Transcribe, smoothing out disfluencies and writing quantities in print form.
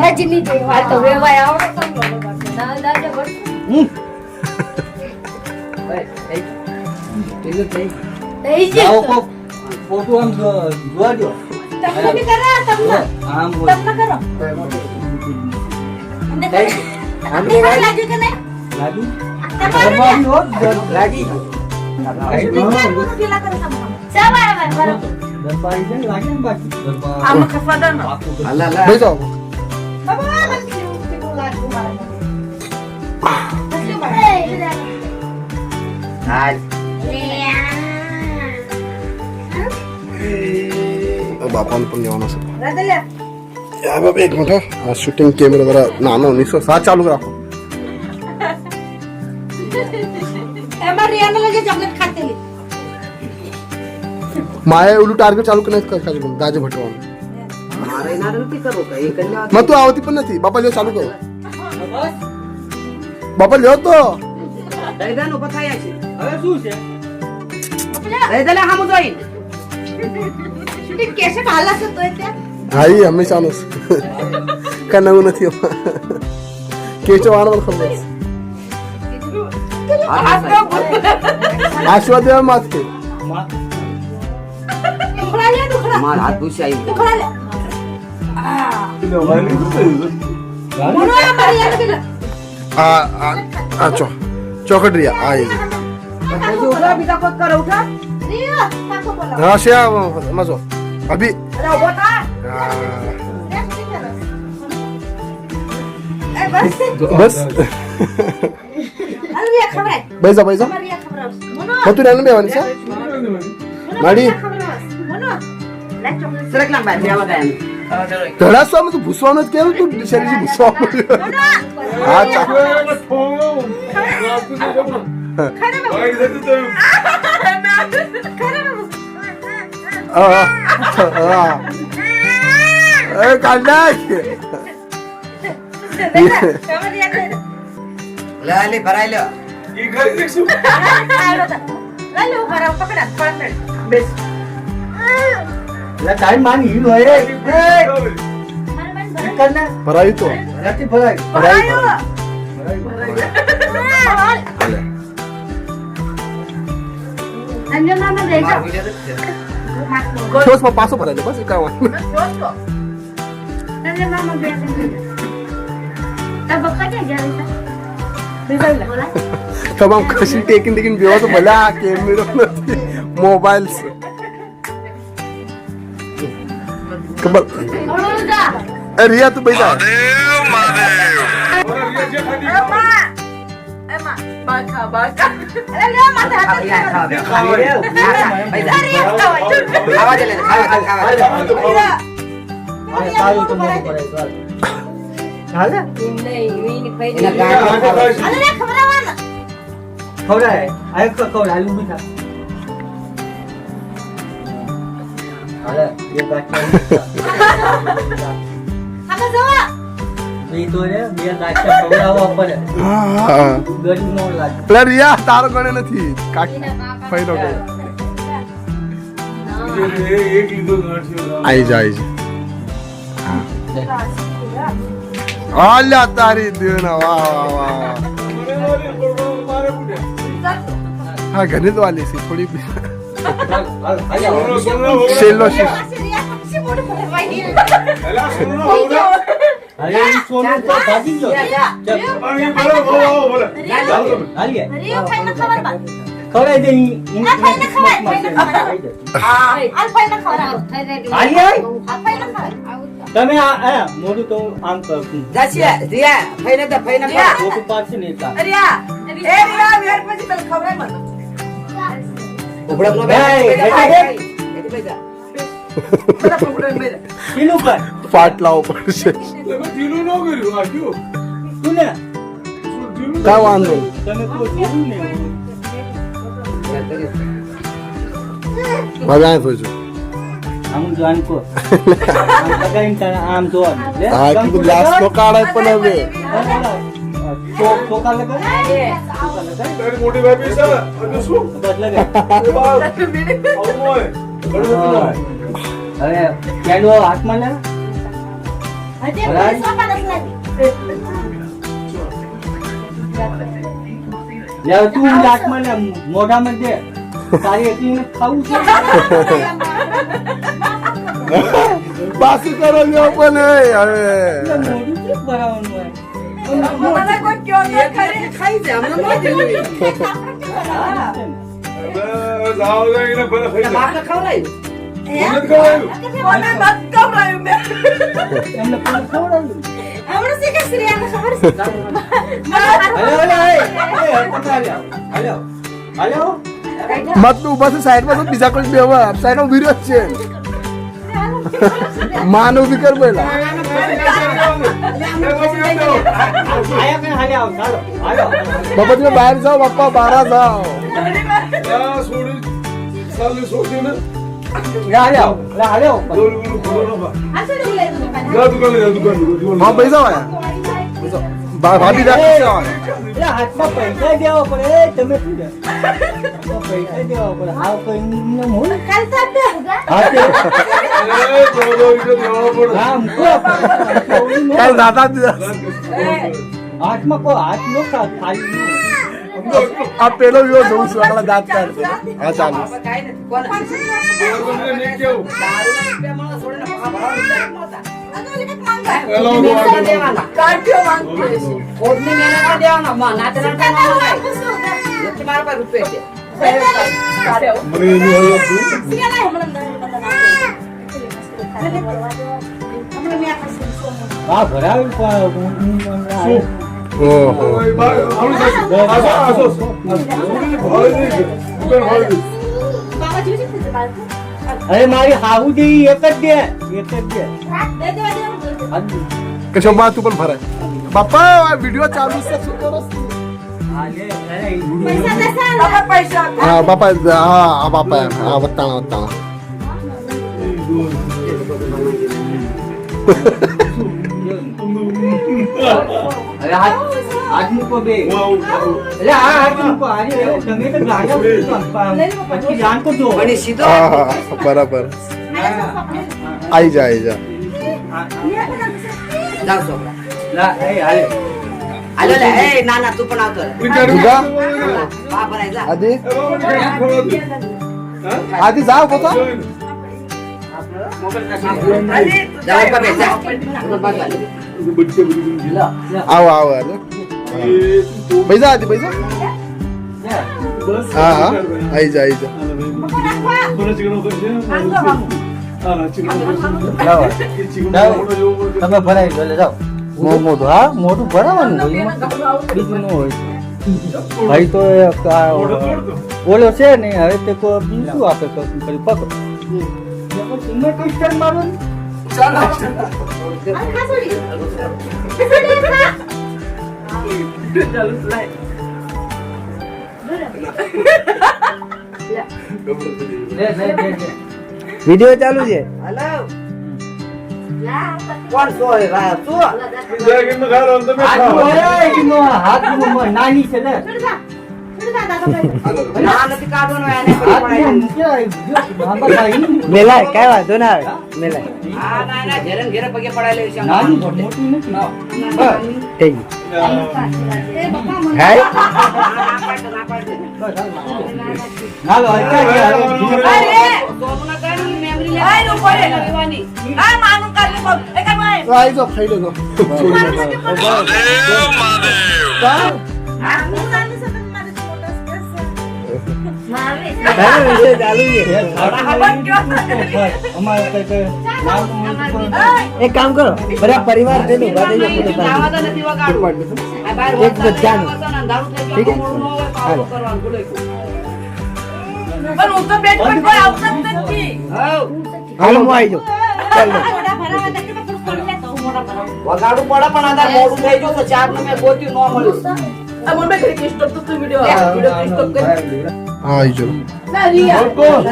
રજની જેવા તો વેવાય આવડે તો ના દાદા બસ ફોટો આમ જોવા દો તમને બી કરા તમને આમ તમને કરો આપણે લાગ્યું કે નહીં લાગી તમારે લાગી પેલા કરો તમે સવારે બરો દરબારી છે લાગે ને બાકી આમ ખફાદા ન હાલા બેસો બાબા કેવું લાગ્યું મારે હાલ બાપાને પણ જવાનો છે રાધેલા યા બાપ એક મિનિટ આ શૂટિંગ કેમેરા જરા નાનો નીસો સાથ ચાલુ રાખો એમાં રિયાને લગે ચોકલેટ ખાતેલી માએ ઓલું ટાર્ગેટ ચાલુ કરીને ખાલી દાજે ભટવાનું મારે ના નથી કરવો કઈ કન્યા મેં તો આવતી પણ નથી બાપા લ્યો ચાલુ કરો બસ બાપા લ્યો તો દૈદાનો પથાયા છે હવે શું છે દૈદાલે હામુ જોઈ શૂટિંગ કેસે હાલા છે તો ત્યાં હા એ હંમેશાનું છે કઈ નવું નથી કેચો વાળો ખબર આશીર્વાદ દેવા માથ કે ઉખડા લે ઉખડા માર હાથ પૂછી આવી ઉખડા લે બોલો અમારે યાર કે આ ચોકટ રહ્યા આ પછી ઉઠા બીજા કોત કરો ઉઠા રિયો કાકો બોલો હા શ્યા મજો અભી અરે ઉભો થા એ બસ બસ અલ્યા ખબર બેસા બેસા અમારે યાર ખબર બોલો હતું નાનું બેવાની છે માડી બોલો લે ચોકલેટ સરક ના બાદ દેવા ગયા ધડાસવામાં તો ભૂસવાનું જ કેવું તું શરીર ભૂસવાનું હા ચાલો લે ભરાઈ લ્યો બેસ લે ટાઈમ માંગી નો એ કરના ભરાયું તો નથી ભરાઈ જોશમાં પાછો ભરાય બસ કામ તમામ કશી ટેકીને બેવા તો ભલે આ કેમેરો નથી મોબાઈલ છે ખબર રિયા તું બેસા રિયા તારો ગણે નથી ફાઈનો આઈ જાય આલ્યા તારી દેના વાહ વાહ હા ઘણી તો આલી છે થોડી શેલો છે તમે મોડું તો આમ કરશું ફોટો પાડશે ને પાટ લાવવો પડશે કા વાંધો તમે કોઈ જોયું ને મજા આવે છું આમ જોવાનું કો આમ લગાઈને તારે આમ જોવાનું લે હા કીધું ગ્લાસ નો કાઢે પણ હવે ચોકા લગાય તારી મોટી ભાભી છે અને શું બસ લગાય હવે કેડો હાથમાં લે લે તું હાથમાં લે મોઢામાં દે તારી એકલીને ખાવું છે પાછું કરો લ્યો પણ હવે મોઢું કેમ ભરાવાનું હોય જાવ જઈને ભલે ખાઈ લે બાપને ખવડાવ્યું મને ખવડાવ્યું એમને પણ ખવડાવ્યું હમણાં શીખે શ્રેયાને ખબર છે હાલો હાલો મતનું ઉભા છે સાઈડમાં તો બીજા કોઈ બેવા સાઈડમાં વિરોધ છે માનવ વિકર પહેલા બાપા તમે બહાર જાઓ બાપા બહાર જાઓ છોડી સાલી છોડી ને બોલ બોલ બોલો ના જા દુકાન હા ભાઈ જાઓ ભાભી રાખી છે હાથમાં પૈસા દેવા પડે તમે શું દે પૈસા દેવા પડે હા કોઈ હું કાલ દાદા હાથમાં કોઈ હાથ નો ખાલી આ પેલો વિવો જોઉં છું આપણા દાંત કાઢશે હા ચાલુ હા ભરાયું ઓહો અરે મારી હાવું જેવી એક જ દે કે છો બા તું પણ ભરાય બાપા આ વિડિયો ચાલુ છે શું કરો હા બાપા હા બાપા હા વતાણા અરે હાથ મૂકો બે એટલે આ હાથ મૂકો અરે તમે તો ગાડો પછી જાન કો જો હા હા બરાબર આઈ જા લા એ હાલે હાલો લે એ ના ના તું પણ આવતો જુગા બા ભરાય જા આદિ આદિ જાઓ પોતા જા ઉપર બેસ જા આવો આવો અરે પૈસા આદિ પૈસા હા હા આઈ જા તમે ભરાઈ ગયો જાઓ મોટું હા મોટું ભરાવાનું હોય બીજું ન હોય ભાઈ તો ઓલો છે ને હવે તે કોઈ બીજું આપે કરી પકડો મારો વિડિયો ચાલુ છે હાલો કોણ સો હે ભાઈ તું હાથ નાની છે ને ના નથી કાઢવાનો એને પડાય મેલાય કઈ વાંધો ના આવે મેલાય હા ના ના ઘરે ઘરે પગે પડાય લેવી છે નાની મોટી નથી થઈ ગઈ ના પાડતો હાલો અત્યારે સોમના કાઢી મેમરી લે આઈ નો પડે લેવાની આ માનું કાઢી બગ એ કાઢ આઈ જો ખાઈ લેજો એક કામ કરો બધા પરિવાર છે આવા તો નથી વગાડવું આ બહાર એક બધાનું. દારૂ થઈ ઠીક ગયો છે. મોડું ન હોય હાલો. પાછું કરવાનું બોલો પણ હું તો બેટ પર કોઈ આવતા જ નથી હાઉ હાલો હું આવી જાઉં ચાલો મોટા ભરાવા દે કે પણ કોણ લે તો મોટા ભરાવા વગાડવું પડે પણ આધાર મોડું થઈ ગયું તો ચાર નું મેં ગોત્યું ન મળ્યું આ મોબાઈલ કરી સ્ટોપ તો તું વિડિયો વિડિયો સ્ટોપ કરી હા આવી ચલો ના રિયા કોણ?